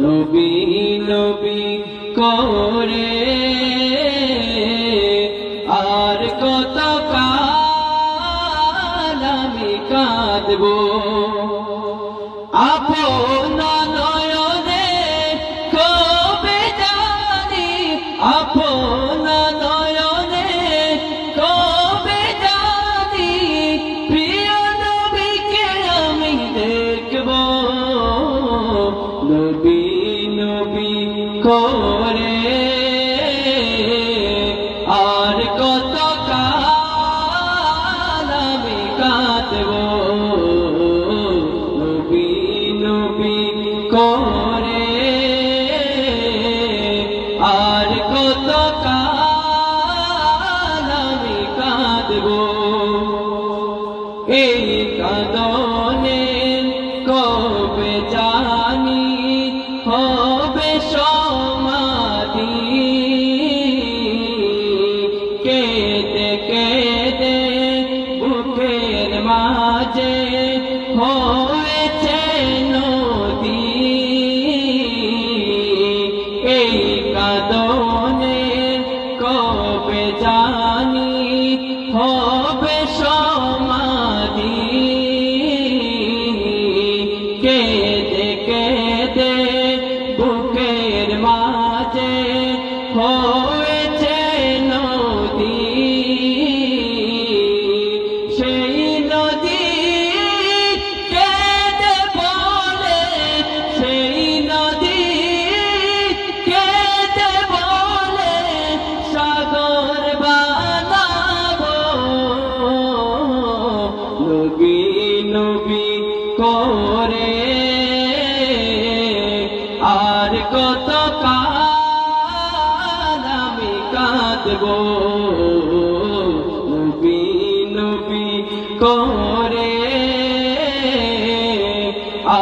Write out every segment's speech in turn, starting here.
নবী নবী করে আর কত কাল আমি কাঁদবো আপন নয়নে কবে জানি আপন নয়নে কবে জানি প্রিয় নবীকে আমি দেখবো নবী নবী করে আর কত কাল আমি কাঁদবো নবী নবী করে আর কত কাল আমি কাঁদবো এই কাঁদনে কবে জানি হবে সমাধি কেঁদে কেঁদে বুকের মাঝে হয়েছে নদী এই কাঁদনে কবে জানি হবে সমাধি কেঁদে কেঁদে বুকের মাঝে হয়েছে নদী সেই নদী কেঁদে বলে সেই নদী কেঁদে বলে সাগর বানাবো নবী নবী করে আর কত কাল আমি কাঁদবো নবী নবী করে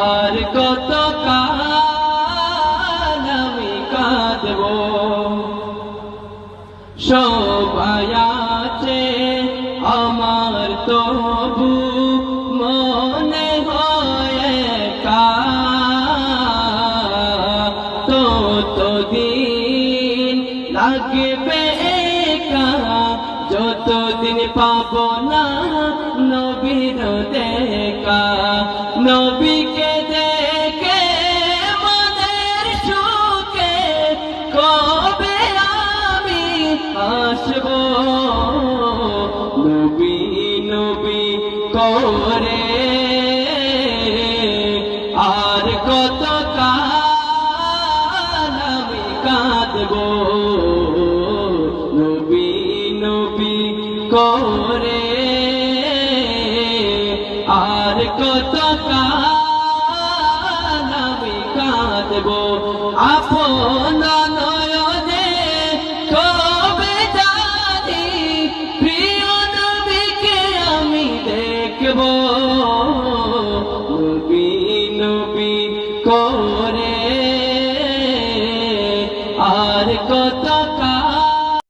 আর কত কাল আমি কাঁদবো সবাই আছে আমার তবু মনে হয় একা ততদিন লাগবে একা যতদিন পাবো না নবীর দেখা নবীকে দেখে মনের সুখে কবে আমি আসবো নবী নবী করে আর কত কাল আমি কাঁদবো নবী নবী করে আর কত কাল আমি কাঁদবো আপন নয়নে কবে জানি প্রিয় নবীকে আমি দেখবো